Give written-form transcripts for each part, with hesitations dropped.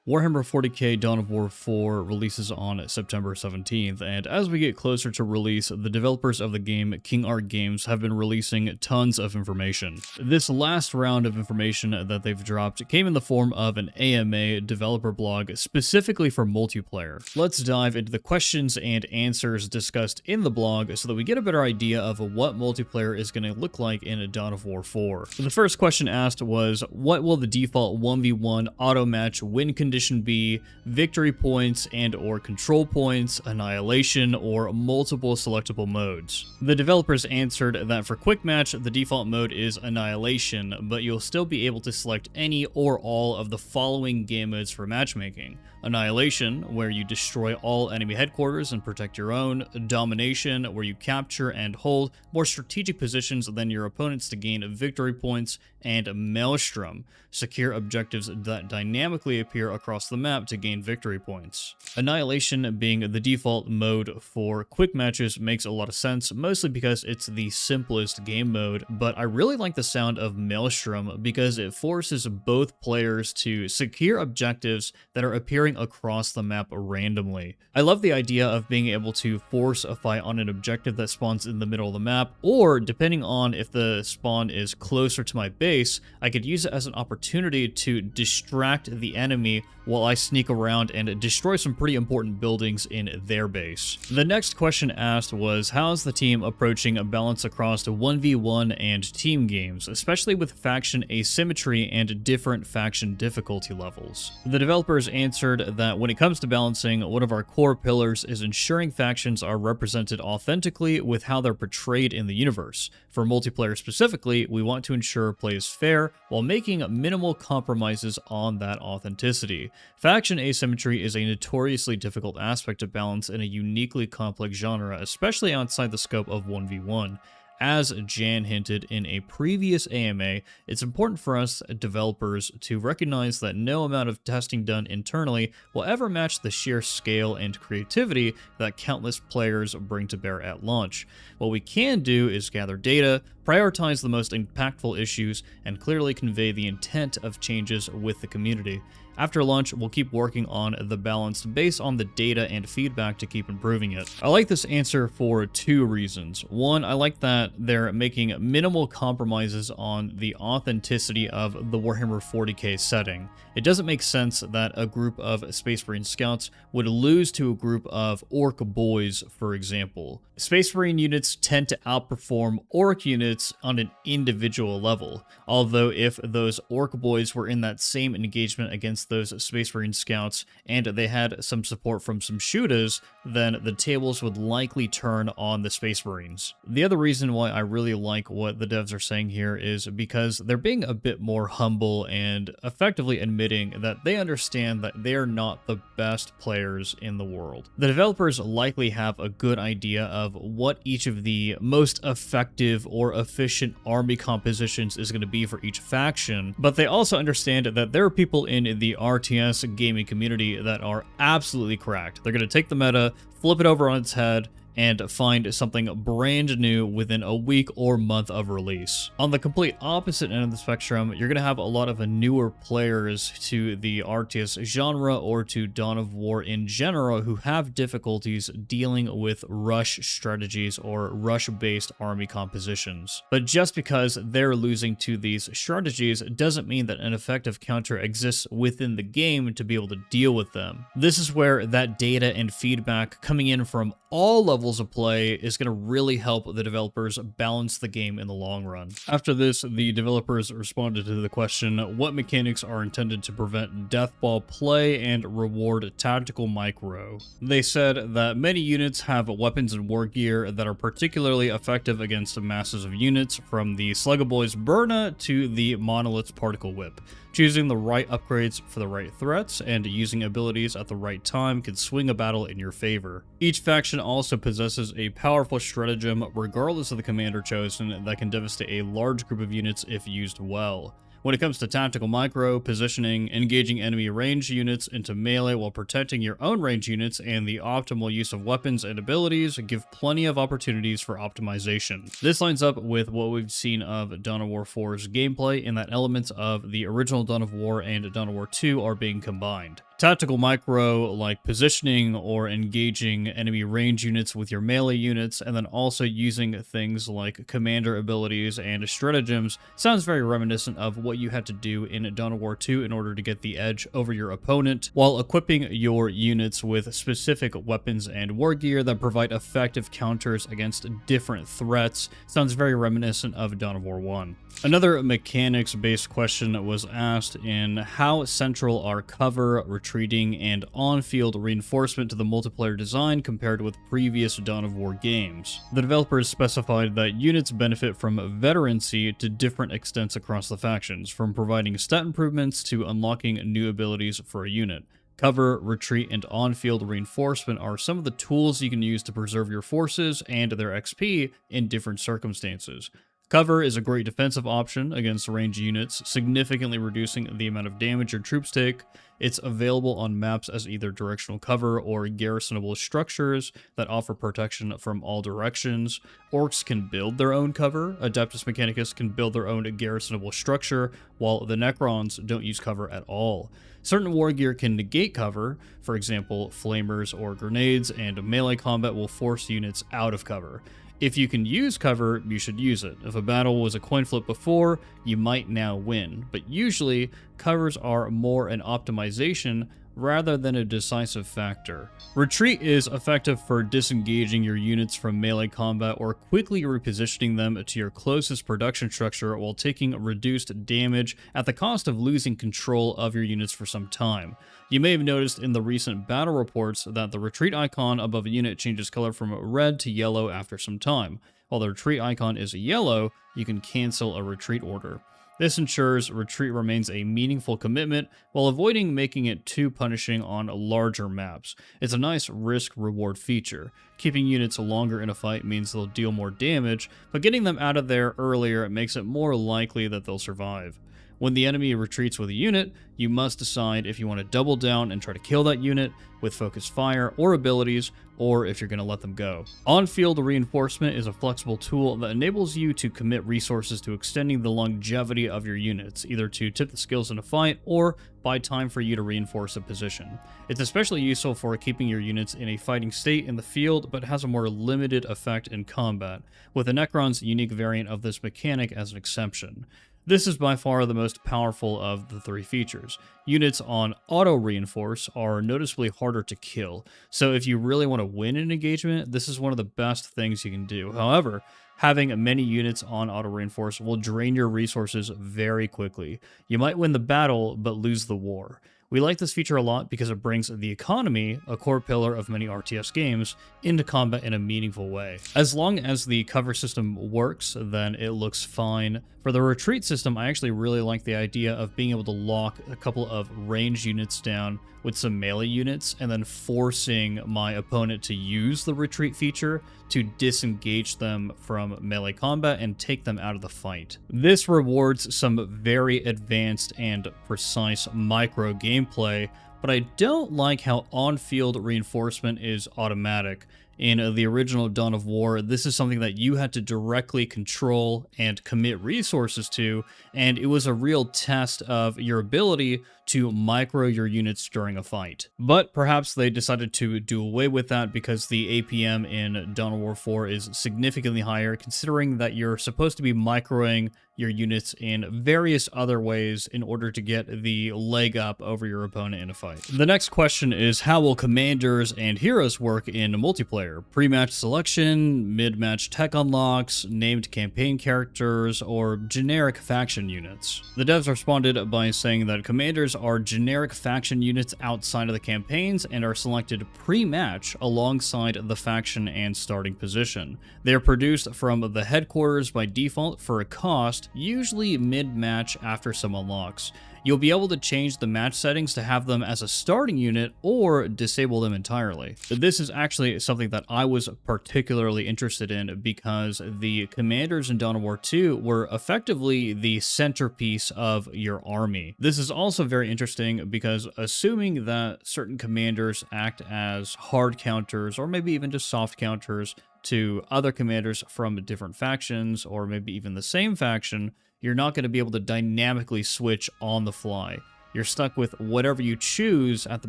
Warhammer 40k Dawn of War 4 releases on September 17th, and as we get closer to release, the developers of the game, King Art Games, have been releasing tons of information. This last round of information that they've dropped came in the form of an AMA developer blog specifically for multiplayer. Let's dive into the questions and answers discussed in the blog so that we get a better idea of what multiplayer is going to look like in Dawn of War 4. The first question asked was, what will the default 1v1 auto match win condition be, victory points and or control points, annihilation, or multiple selectable modes? The developers answered that for quick match, the default mode is annihilation, but you'll still be able to select any or all of the following game modes for matchmaking. Annihilation, where you destroy all enemy headquarters and protect your own. Domination, where you capture and hold more strategic positions than your opponents to gain victory points. And Maelstrom, secure objectives that dynamically appear across the map to gain victory points. Annihilation being the default mode for quick matches makes a lot of sense, mostly because it's the simplest game mode, but I really like the sound of Maelstrom because it forces both players to secure objectives that are appearing across the map randomly. I love the idea of being able to force a fight on an objective that spawns in the middle of the map, or depending on if the spawn is closer to my base, I could use it as an opportunity to distract the enemy while I sneak around and destroy some pretty important buildings in their base. The next question asked was, how's the team approaching a balance across 1v1 and team games, especially with faction asymmetry and different faction difficulty levels? The developers answered that when it comes to balancing, one of our core pillars is ensuring factions are represented authentically with how they're portrayed in the universe. For multiplayer specifically, we want to ensure play is fair while making minimal compromises on that authenticity. Faction asymmetry is a notoriously difficult aspect to balance in a uniquely complex genre, especially outside the scope of 1v1. As Jan hinted in a previous AMA, it's important for us developers to recognize that no amount of testing done internally will ever match the sheer scale and creativity that countless players bring to bear at launch. What we can do is gather data, prioritize the most impactful issues, and clearly convey the intent of changes with the community. After launch, we'll keep working on the balance based on the data and feedback to keep improving it. I like this answer for two reasons. One, I like that they're making minimal compromises on the authenticity of the Warhammer 40k setting. It doesn't make sense that a group of Space Marine scouts would lose to a group of Orc boys, for example. Space Marine units tend to outperform Orc units on an individual level, although if those Orc boys were in that same engagement against those Space Marine scouts and they had some support from some shooters, then the tables would likely turn on the Space Marines. The other reason why I really like what the devs are saying here is because they're being a bit more humble and effectively admitting that they understand that they are not the best players in the world. The developers likely have a good idea of what each of the most effective or efficient army compositions is going to be for each faction, but they also understand that there are people in the RTS gaming community that are absolutely cracked. They're going to take the meta, flip it over on its head, and find something brand new within a week or month of release. On the complete opposite end of the spectrum, you're going to have a lot of newer players to the RTS genre or to Dawn of War in general who have difficulties dealing with rush strategies or rush-based army compositions. But just because they're losing to these strategies doesn't mean that an effective counter exists within the game to be able to deal with them. This is where that data and feedback coming in from all levels of play is going to really help the developers balance the game in the long run. After this, the developers responded to the question, what mechanics are intended to prevent deathball play and reward tactical micro? They said that many units have weapons and war gear that are particularly effective against masses of units, from the Slugaboy's Burna to the Monolith's Particle Whip. Choosing the right upgrades for the right threats and using abilities at the right time can swing a battle in your favor. Each faction also possesses a powerful stratagem regardless of the commander chosen that can devastate a large group of units if used well. When it comes to tactical micro, positioning, engaging enemy range units into melee while protecting your own range units, and the optimal use of weapons and abilities give plenty of opportunities for optimization. This lines up with what we've seen of Dawn of War 4's gameplay in that elements of the original Dawn of War and Dawn of War 2 are being combined. Tactical micro, like positioning or engaging enemy range units with your melee units, and then also using things like commander abilities and stratagems, sounds very reminiscent of what you had to do in Dawn of War 2 in order to get the edge over your opponent, while equipping your units with specific weapons and war gear that provide effective counters against different threats. Sounds very reminiscent of Dawn of War 1. Another mechanics-based question was asked in how central are cover, retreating, and on-field reinforcement to the multiplayer design compared with previous Dawn of War games. The developers specified that units benefit from veterancy to different extents across the factions, from providing stat improvements to unlocking new abilities for a unit. Cover, retreat, and on-field reinforcement are some of the tools you can use to preserve your forces and their XP in different circumstances. Cover is a great defensive option against ranged units, significantly reducing the amount of damage your troops take. It's available on maps as either directional cover or garrisonable structures that offer protection from all directions. Orcs can build their own cover, Adeptus Mechanicus can build their own garrisonable structure, while the Necrons don't use cover at all. Certain war gear can negate cover, for example, flamers or grenades, and melee combat will force units out of cover. If you can use cover, you should use it. If a battle was a coin flip before, you might now win, but usually covers are more an optimization rather than a decisive factor. Retreat is effective for disengaging your units from melee combat or quickly repositioning them to your closest production structure while taking reduced damage at the cost of losing control of your units for some time. You may have noticed in the recent battle reports that the retreat icon above a unit changes color from red to yellow after some time. While the retreat icon is yellow, you can cancel a retreat order. This ensures retreat remains a meaningful commitment while avoiding making it too punishing on larger maps. It's a nice risk-reward feature. Keeping units longer in a fight means they'll deal more damage, but getting them out of there earlier makes it more likely that they'll survive. When the enemy retreats with a unit, you must decide if you want to double down and try to kill that unit with focused fire or abilities, or if you're going to let them go. On-field reinforcement is a flexible tool that enables you to commit resources to extending the longevity of your units, either to tip the skills in a fight or buy time for you to reinforce a position. It's especially useful for keeping your units in a fighting state in the field, but has a more limited effect in combat, with the Necron's unique variant of this mechanic as an exception. This is by far the most powerful of the three features. Units on auto-reinforce are noticeably harder to kill, so if you really want to win an engagement, this is one of the best things you can do. However, having many units on auto-reinforce will drain your resources very quickly. You might win the battle, but lose the war. We like this feature a lot because it brings the economy, a core pillar of many RTS games, into combat in a meaningful way. As long as the cover system works, then it looks fine. For the retreat system, I actually really like the idea of being able to lock a couple of ranged units down with some melee units, and then forcing my opponent to use the retreat feature to disengage them from melee combat and take them out of the fight. This rewards some very advanced and precise micro gameplay, but I don't like how on-field reinforcement is automatic. In the original Dawn of War, this is something that you had to directly control and commit resources to, and it was a real test of your ability to micro your units during a fight. But perhaps they decided to do away with that because the APM in Dawn of War 4 is significantly higher, considering that you're supposed to be microing your units in various other ways in order to get the leg up over your opponent in a fight. The next question is, how will commanders and heroes work in multiplayer? Pre-match selection, mid-match tech unlocks, named campaign characters, or generic faction units? The devs responded by saying that commanders are generic faction units outside of the campaigns and are selected pre-match alongside the faction and starting position. They are produced from the headquarters by default for a cost, usually mid-match after some unlocks. You'll be able to change the match settings to have them as a starting unit or disable them entirely. This is actually something that I was particularly interested in because the commanders in Dawn of War 2 were effectively the centerpiece of your army. This is also very interesting because assuming that certain commanders act as hard counters or maybe even just soft counters to other commanders from different factions or maybe even the same faction, you're not going to be able to dynamically switch on the fly. you're stuck with whatever you choose at the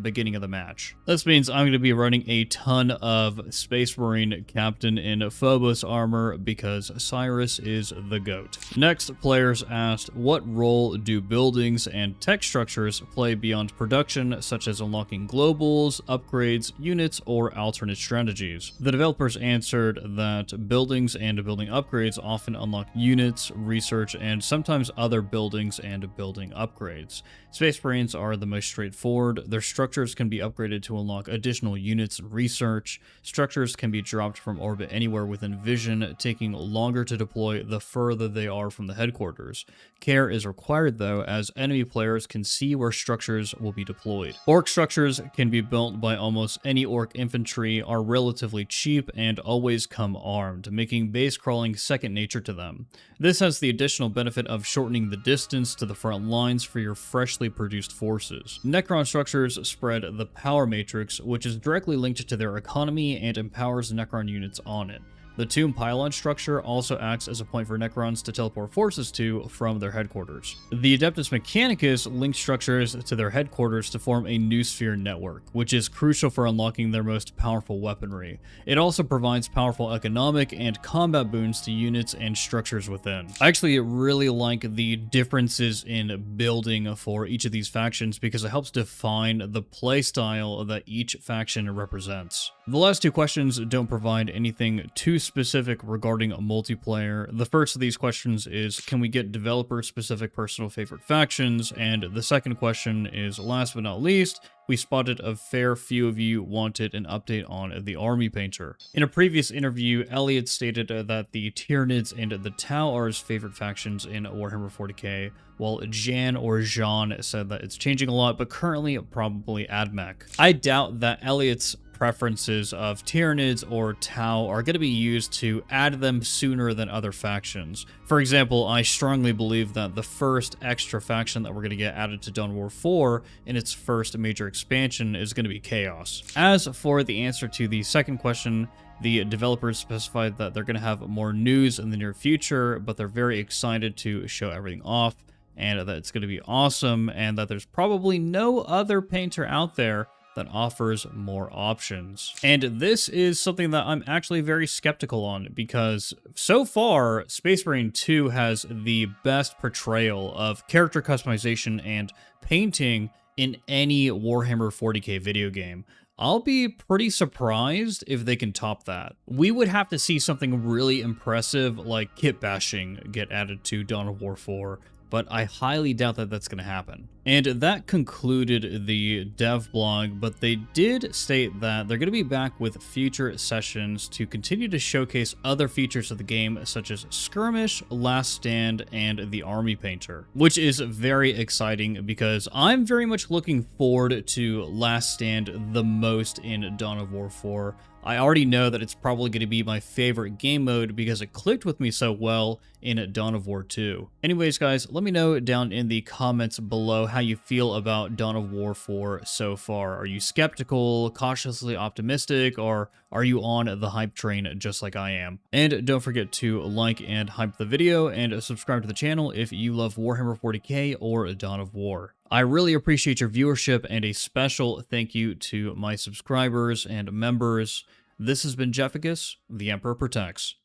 beginning of the match. This means I'm going to be running a ton of Space Marine Captain in Phobos armor because Cyrus is the GOAT. Next, players asked, what role do buildings and tech structures play beyond production, such as unlocking globals, upgrades, units, or alternate strategies? The developers answered that buildings and building upgrades often unlock units, research, and sometimes other buildings and building upgrades. Space Marines are the most straightforward. Their structures can be upgraded to unlock additional units and research. Structures can be dropped from orbit anywhere within vision, taking longer to deploy the further they are from the headquarters. Care is required though, as enemy players can see where structures will be deployed. Orc structures can be built by almost any orc infantry, are relatively cheap, and always come armed, making base crawling second nature to them. This has the additional benefit of shortening the distance to the front lines for your freshly produced forces. Necron structures spread the power matrix, which is directly linked to their economy and empowers Necron units on it. The Tomb Pylon structure also acts as a point for Necrons to teleport forces to from their headquarters. The Adeptus Mechanicus link structures to their headquarters to form a Noosphere network, which is crucial for unlocking their most powerful weaponry. It also provides powerful economic and combat boons to units and structures within. I actually really like the differences in building for each of these factions because it helps define the playstyle that each faction represents. The last two questions don't provide anything too specific regarding multiplayer. The first of these questions is, can we get developer-specific personal favorite factions? And the second question is, last but not least, we spotted a fair few of you wanted an update on the Army Painter. In a previous interview, Elliot stated that the Tyranids and the Tau are his favorite factions in Warhammer 40k, while Jan or Jean said that it's changing a lot, but currently probably AdMech. I doubt that Elliot's preferences of Tyranids or Tau are going to be used to add them sooner than other factions. For example, I strongly believe that the first extra faction that we're going to get added to Dawn of War 4 in its first major expansion is going to be Chaos. As for the answer to the second question, the developers specified that they're going to have more news in the near future, but they're very excited to show everything off, and that it's going to be awesome, and that there's probably no other painter out there that offers more options. And this is something that I'm actually very skeptical on, because so far, Space Marine 2 has the best portrayal of character customization and painting in any Warhammer 40k video game. I'll be pretty surprised if they can top that. We would have to see something really impressive like kit bashing get added to Dawn of War 4, but I highly doubt that that's going to happen. And that concluded the dev blog, but they did state that they're going to be back with future sessions to continue to showcase other features of the game, such as Skirmish, Last Stand, and the Army Painter, which is very exciting because I'm very much looking forward to Last Stand the most in Dawn of War 4. I already know that it's probably going to be my favorite game mode because it clicked with me so well in Dawn of War 2. Anyways, guys, let me know down in the comments below how you feel about Dawn of War 4 so far. Are you skeptical, cautiously optimistic, or are you on the hype train just like I am? And don't forget to like and hype the video and subscribe to the channel if you love Warhammer 40k or Dawn of War. I really appreciate your viewership, and a special thank you to my subscribers and members. This has been Jefficus, the Emperor Protects.